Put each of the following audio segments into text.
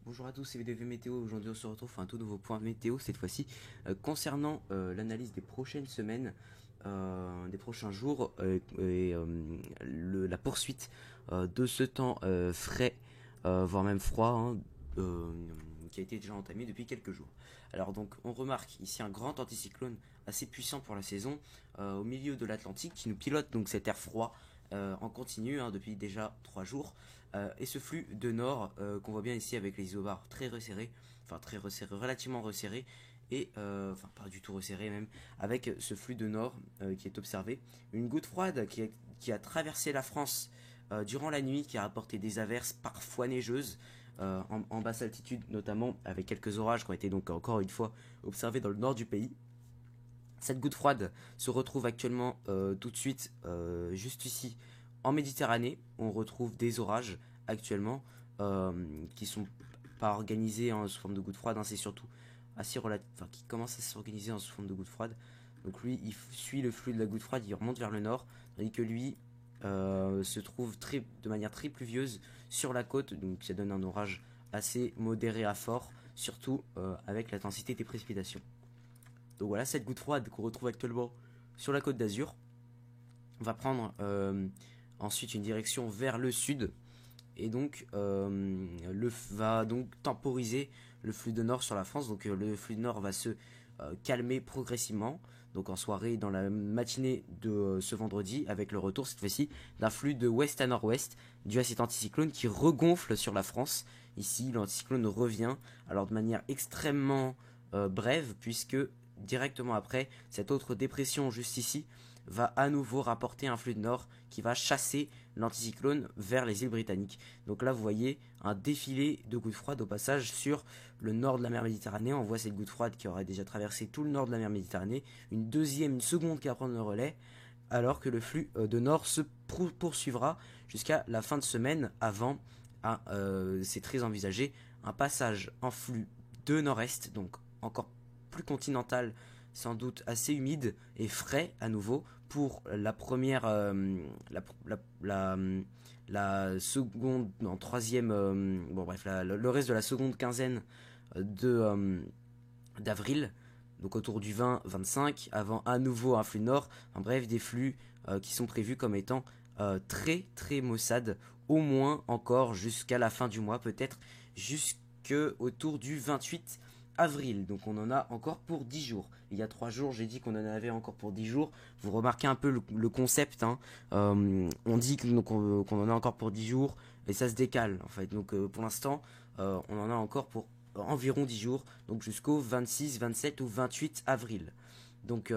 Bonjour à tous, c'est VDV Météo. Aujourd'hui, on se retrouve pour un tout nouveau point météo, cette fois-ci concernant l'analyse des prochaines semaines, des prochains jours la poursuite de ce temps frais, voire même froid, hein, euh, qui a été déjà entamé depuis quelques jours. Alors donc, on remarque ici un grand anticyclone assez puissant pour la saison au milieu de l'Atlantique qui nous pilote donc cet air froid en continu hein, depuis déjà 3 jours. Et ce flux de nord qu'on voit bien ici avec les isobars très resserrés, enfin très resserrés, relativement resserrés, et enfin pas du tout resserrés même, avec ce flux de nord qui est observé. Une goutte froide qui a traversé la France durant la nuit, qui a apporté des averses parfois neigeuses, en basse altitude notamment, avec quelques orages qui ont été donc encore une fois observés dans le nord du pays. Cette goutte froide se retrouve actuellement tout de suite juste ici en Méditerranée. On retrouve des orages actuellement qui sont pas organisés sous forme de goutte froide. Hein, c'est surtout enfin, qui commence à s'organiser en sous forme de goutte froide. Donc lui, il suit le flux de la goutte froide, il remonte vers le nord, tandis que lui se trouve de manière très pluvieuse sur la côte. Donc ça donne un orage assez modéré à fort, surtout avec l'intensité des précipitations. Donc voilà, cette goutte froide qu'on retrouve actuellement sur la côte d'Azur va prendre ensuite une direction vers le sud et donc va donc temporiser le flux de nord sur la France. Donc le flux de nord va se calmer progressivement. Donc en soirée, dans la matinée de ce vendredi, avec le retour cette fois-ci d'un flux de ouest à nord-ouest dû à cet anticyclone qui regonfle sur la France. Ici, l'anticyclone revient alors de manière extrêmement brève puisque directement après, cette autre dépression juste ici va à nouveau rapporter un flux de nord qui va chasser l'anticyclone vers les îles britanniques. Donc là, vous voyez un défilé de gouttes froides au passage sur le nord de la mer Méditerranée. On voit cette goutte froide qui aurait déjà traversé tout le nord de la mer Méditerranée, une seconde qui va prendre le relais, alors que le flux de nord se poursuivra jusqu'à la fin de semaine avant, c'est très envisagé, un passage en flux de nord-est, donc encore plus continental, sans doute assez humide et frais à nouveau pour la première, la seconde, non, troisième, bon bref, le reste de la seconde quinzaine d'avril, donc autour du 20-25, avant à nouveau un flux nord, en bref, des flux qui sont prévus comme étant très très maussades, au moins encore jusqu'à la fin du mois, peut-être jusqu'autour du 28 avril. Donc on en a encore pour 10 jours. Il y a 3 jours, j'ai dit qu'on en avait encore pour 10 jours. Vous remarquez un peu le concept. Hein. On dit qu'on en a encore pour 10 jours et ça se décale en fait. Donc pour l'instant, on en a encore pour environ 10 jours, donc jusqu'au 26, 27 ou 28 avril. Donc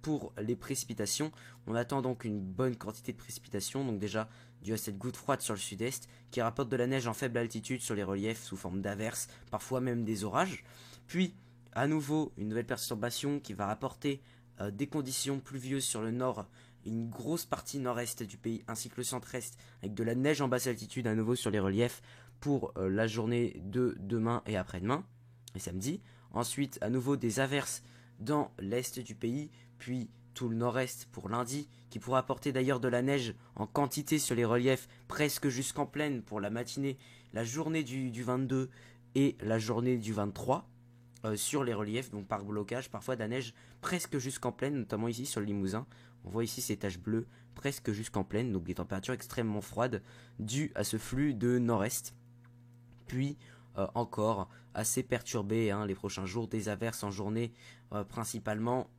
pour les précipitations, on attend donc une bonne quantité de précipitations, donc déjà dû à cette goutte froide sur le sud-est, qui rapporte de la neige en faible altitude sur les reliefs sous forme d'averses, parfois même des orages. Puis, à nouveau, une nouvelle perturbation qui va rapporter des conditions pluvieuses sur le nord, une grosse partie nord-est du pays, ainsi que le centre-est, avec de la neige en basse altitude à nouveau sur les reliefs pour la journée de demain et après-demain, et samedi. Ensuite, à nouveau des averses dans l'est du pays, puis tout le nord-est pour lundi, qui pourra apporter d'ailleurs de la neige en quantité sur les reliefs presque jusqu'en plaine pour la matinée, la journée du 22 et la journée du 23 sur les reliefs, donc par blocage, parfois de la neige presque jusqu'en plaine, notamment ici sur le Limousin. On voit ici ces taches bleues presque jusqu'en plaine, donc des températures extrêmement froides dues à ce flux de nord-est. Puis encore assez perturbé hein, les prochains jours, des averses en journée principalement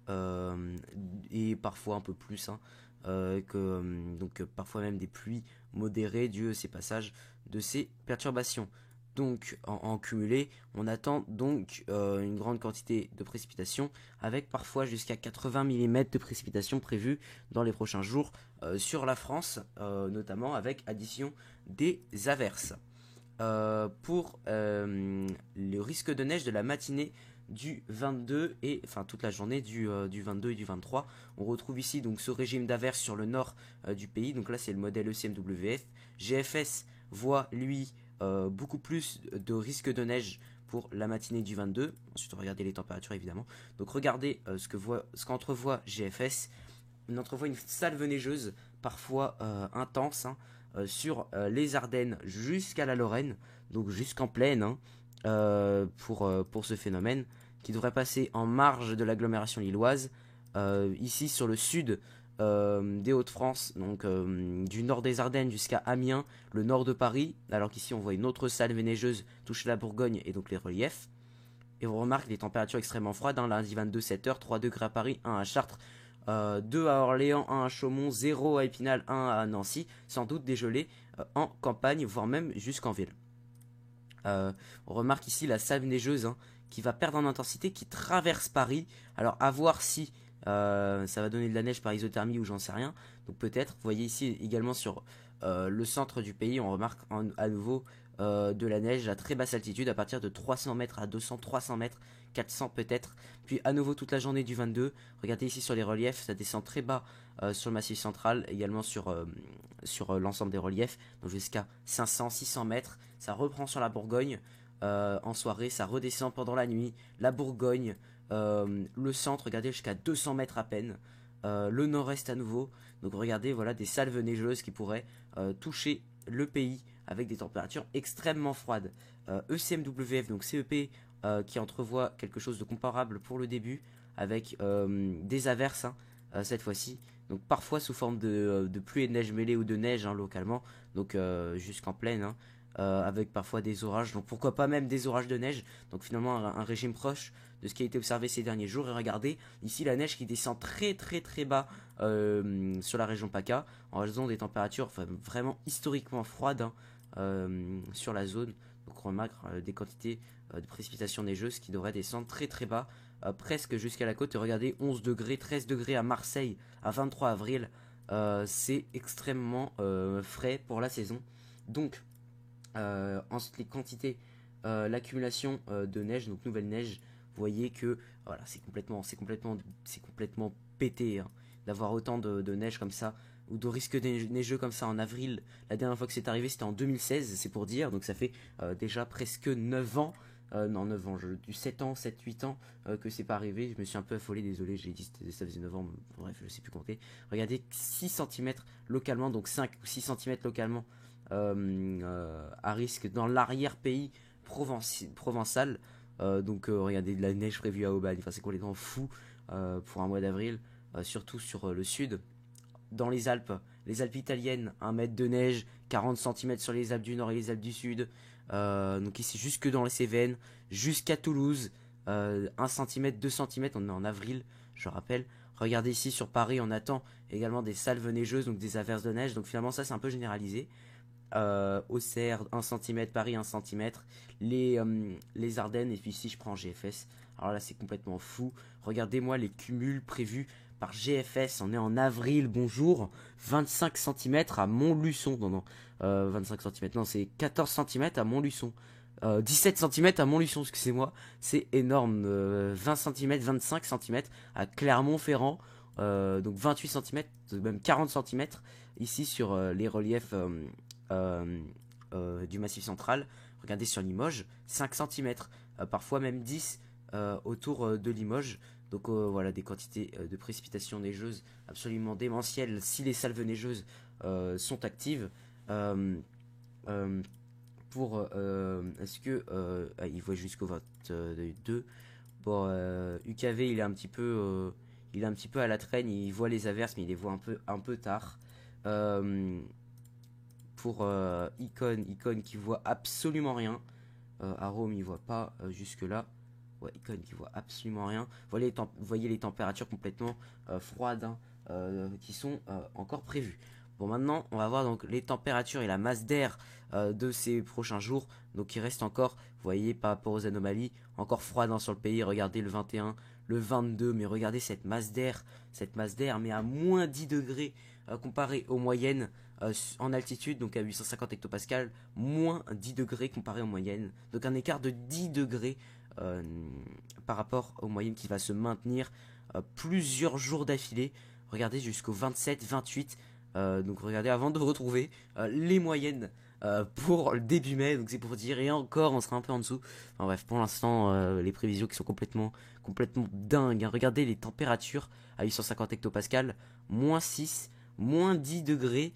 et parfois un peu plus hein, donc parfois même des pluies modérées dues à ces passages de ces perturbations. Donc en cumulé, on attend donc une grande quantité de précipitations avec parfois jusqu'à 80 mm de précipitations prévues dans les prochains jours sur la France, notamment avec addition des averses pour le risque de neige de la matinée du 22 et enfin toute la journée du 22 et du 23. On retrouve ici donc ce régime d'averses sur le nord du pays. Donc là c'est le modèle ECMWF. GFS voit lui beaucoup plus de risque de neige pour la matinée du 22. Ensuite regardez les températures évidemment. Donc regardez ce qu'entrevoit GFS. On entrevoit une salve neigeuse parfois intense hein, sur les Ardennes jusqu'à la Lorraine. donc jusqu'en plaine, hein, pour ce phénomène, qui devrait passer en marge de l'agglomération lilloise, ici sur le sud des Hauts-de-France, donc du nord des Ardennes jusqu'à Amiens, le nord de Paris, alors qu'ici on voit une autre salve neigeuse toucher la Bourgogne et donc les reliefs. Et on remarque des températures extrêmement froides, hein, lundi 22 7h, 3 degrés à Paris, 1 à Chartres, 2 à Orléans, 1 à Chaumont, 0 à Épinal, 1 à Nancy, sans doute des gelées en campagne, voire même jusqu'en ville. On remarque ici la salve neigeuse, hein, qui va perdre en intensité, qui traverse Paris. Alors à voir si ça va donner de la neige par isothermie ou j'en sais rien. Donc peut-être, vous voyez ici également sur le centre du pays, on remarque à nouveau de la neige à très basse altitude à partir de 300 mètres à 200, 300 mètres, 400 peut-être. Puis à nouveau toute la journée du 22. Regardez ici sur les reliefs, ça descend très bas sur le massif central, également sur l'ensemble des reliefs, donc jusqu'à 500, 600 mètres. Ça reprend sur la Bourgogne en soirée, ça redescend pendant la nuit. La Bourgogne, le centre, regardez jusqu'à 200 mètres à peine. Le nord-est à nouveau. Donc regardez, voilà des salves neigeuses qui pourraient toucher le pays avec des températures extrêmement froides. ECMWF, donc CEP, qui entrevoit quelque chose de comparable pour le début, avec des averses, hein, cette fois-ci. Donc parfois sous forme de pluie et de neige mêlée ou de neige, hein, localement, donc jusqu'en plaine, hein, avec parfois des orages, donc pourquoi pas même des orages de neige. Donc finalement un régime proche de ce qui a été observé ces derniers jours. Et regardez ici la neige qui descend très très très bas sur la région PACA, en raison des températures vraiment historiquement froides, hein, sur la zone. Donc on remarque des quantités de précipitations neigeuses qui devraient descendre très très bas, presque jusqu'à la côte. Et regardez, 11 degrés, 13 degrés à Marseille à 23 avril. C'est extrêmement frais pour la saison. Donc ensuite les quantités, l'accumulation de neige, donc nouvelle neige, vous voyez que voilà, c'est complètement pété, hein, d'avoir autant de neige comme ça, ou de risque neigeux comme ça en avril. La dernière fois que c'est arrivé, c'était en 2016, c'est pour dire, donc ça fait déjà presque 9 ans, non 9 ans, du 7 ans, 7, 8 ans que c'est pas arrivé. Je me suis un peu affolé, désolé, j'ai dit ça faisait 9 ans, bref, je sais plus compter. Regardez, 6 cm localement, donc 5 ou 6 cm localement, à risque dans l'arrière-pays provençal. Donc regardez de la neige prévue à Aubagne, enfin, c'est complètement fou pour un mois d'avril, surtout sur le sud. Dans les Alpes italiennes, 1 mètre de neige, 40 cm sur les Alpes du Nord et les Alpes du Sud. Donc ici jusque dans les Cévennes, jusqu'à Toulouse, 1 cm, 2 cm, on est en avril, je rappelle. Regardez ici sur Paris, on attend également des salves neigeuses, donc des averses de neige. Donc finalement ça c'est un peu généralisé. Auxerre 1 cm, Paris 1 cm, les Ardennes, et puis ici je prends GFS. Alors là c'est complètement fou. Regardez-moi les cumuls prévus par GFS, on est en avril, bonjour. 25 cm à Montluçon, non, 25 cm, non, c'est 14 cm à Montluçon. 17 cm à Montluçon, excusez-moi, c'est énorme. 20 cm, 25 cm à Clermont-Ferrand, donc 28 cm, même 40 cm ici sur les reliefs du Massif central. Regardez sur Limoges, 5 cm, parfois même 10 autour de Limoges. Donc voilà, des quantités de précipitations neigeuses absolument démentielles si les salves neigeuses sont actives. Est-ce que il voit jusqu'au 22. Bon, UKV il est un petit peu à la traîne, il voit les averses mais il les voit un peu tard. Pour Icon qui voit absolument rien. Arome il voit pas jusque là. Ouais, Icon qui voit absolument rien. Vous voyez les températures complètement froides, hein, qui sont encore prévues. Bon, maintenant on va voir donc les températures et la masse d'air de ces prochains jours. Donc il reste encore, vous voyez par rapport aux anomalies, encore froid, hein, sur le pays. Regardez le 21, le 22, mais regardez cette masse d'air mais à moins 10 degrés comparé aux moyennes en altitude, donc à 850 hectopascales, moins 10 degrés comparé aux moyennes. Donc un écart de 10 degrés par rapport aux moyennes qui va se maintenir plusieurs jours d'affilée. Regardez jusqu'au 27, 28. Donc regardez avant de retrouver les moyennes pour le début mai, donc c'est pour dire, et encore on sera un peu en dessous. Enfin bref, pour l'instant les prévisions qui sont complètement dingues, hein. Regardez les températures à 850 hectopascales, moins 6, moins 10 degrés,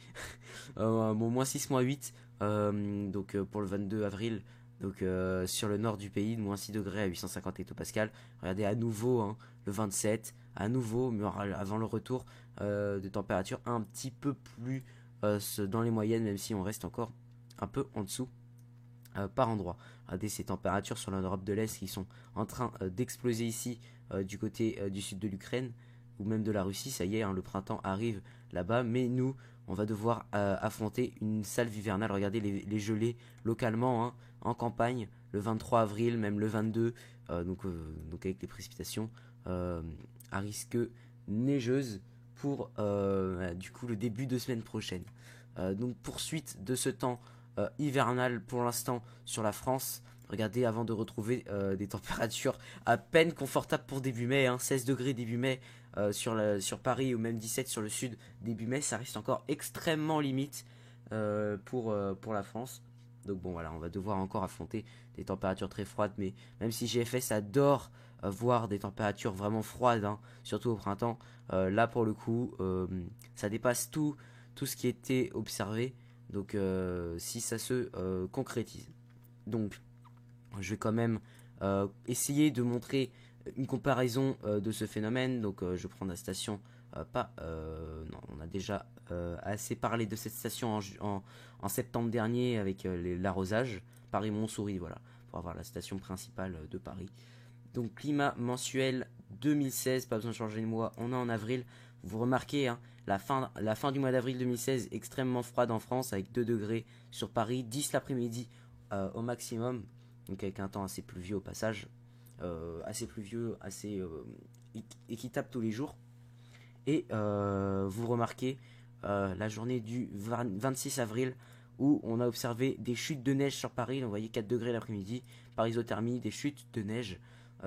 bon, moins 6, moins 8, Donc pour le 22 avril, donc sur le nord du pays, moins 6 degrés à 850 hectopascales. Regardez à nouveau hein, le 27, à nouveau, mais avant le retour de température un petit peu plus dans les moyennes, même si on reste encore un peu en dessous par endroit. Regardez ces températures sur l'Europe de l'Est qui sont en train d'exploser ici du côté du sud de l'Ukraine ou même de la Russie. Ça y est, hein, le printemps arrive là-bas, mais nous, on va devoir affronter une salve hivernale. Regardez les gelées localement hein, en campagne, le 23 avril, même le 22, donc avec les précipitations à risque neigeuse pour du coup le début de semaine prochaine. Donc poursuite de ce temps hivernal pour l'instant sur la France. Regardez avant de retrouver des températures à peine confortables pour début mai, hein, 16 degrés début mai sur Paris ou même 17 sur le sud début mai, ça reste encore extrêmement limite pour la France. Donc bon voilà, on va devoir encore affronter des températures très froides, mais même si GFS adore voir des températures vraiment froides, hein, surtout au printemps, là pour le coup, ça dépasse tout ce qui était observé. Donc si ça se concrétise. Donc je vais quand même essayer de montrer une comparaison de ce phénomène. Donc je prends la station non, on a déjà assez parlé de cette station en septembre dernier avec l'arrosage Paris-Montsouris, voilà, pour avoir la station principale de Paris. Donc climat mensuel 2016, pas besoin de changer le mois, on est en avril. Vous remarquez hein, la fin du mois d'avril 2016 extrêmement froide en France avec 2 degrés sur Paris, 10 l'après-midi au maximum, donc avec un temps assez pluvieux au passage, assez pluvieux, assez équitable tous les jours. Et vous remarquez la journée du 26 avril où on a observé des chutes de neige sur Paris. On voyait 4 degrés l'après-midi par isothermie, des chutes de neige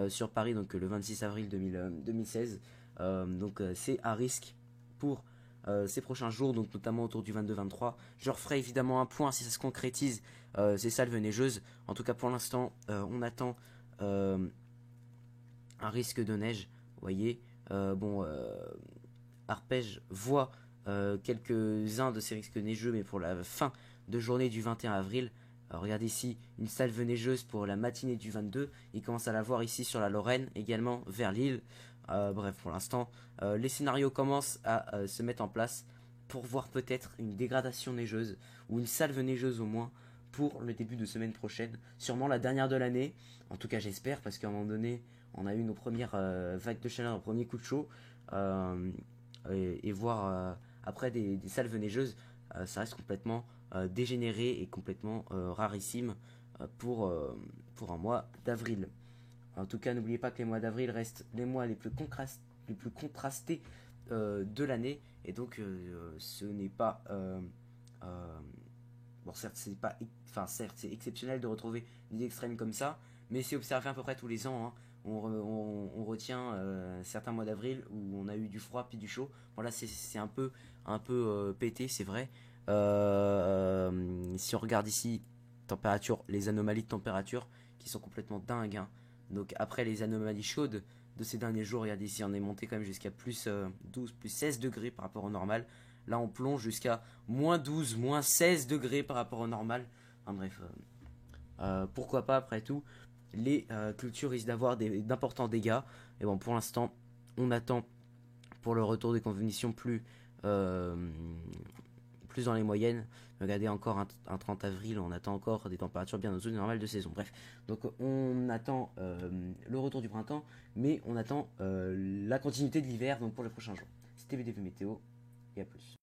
sur Paris, donc le 26 avril 2016. Donc c'est à risque pour ces prochains jours, donc notamment autour du 22-23. Je referai évidemment un point si ça se concrétise, ces salves neigeuses. En tout cas pour l'instant, on attend un risque de neige. Vous voyez, Arpège voit quelques-uns de ces risques neigeux, mais pour la fin de journée du 21 avril. Regardez ici une salve neigeuse pour la matinée du 22. Il commence à la voir ici sur la Lorraine, également vers Lille. Bref, pour l'instant, les scénarios commencent à se mettre en place pour voir peut-être une dégradation neigeuse ou une salve neigeuse au moins pour le début de semaine prochaine. Sûrement la dernière de l'année. En tout cas, j'espère, parce qu'à un moment donné, on a eu nos premières vagues de chaleur, nos premiers coups de chaud. Et voir après des salves neigeuses, ça reste complètement dégénéré et complètement rarissime pour un mois d'avril. En tout cas, n'oubliez pas que les mois d'avril restent les mois les plus contrastés de l'année, et donc ce n'est pas bon, certes c'est exceptionnel de retrouver des extrêmes comme ça, mais c'est observé à peu près tous les ans, hein. On retient certains mois d'avril où on a eu du froid puis du chaud. Voilà, c'est un peu pété, c'est vrai. Si on regarde ici, température, les anomalies de température qui sont complètement dingues, hein. Donc après les anomalies chaudes de ces derniers jours, regardez ici, on est monté quand même jusqu'à plus 12, plus 16 degrés par rapport au normal. Là, on plonge jusqu'à moins 12, moins 16 degrés par rapport au normal. Enfin bref, pourquoi pas après tout. Les cultures risquent d'avoir d'importants dégâts. Et bon, pour l'instant, on attend pour le retour des conditions plus dans les moyennes. Regardez encore un 30 avril, on attend encore des températures bien au-dessus du normal de saison. Bref, donc on attend le retour du printemps, mais on attend la continuité de l'hiver donc pour les prochains jours. C'était VDV Météo, et à plus.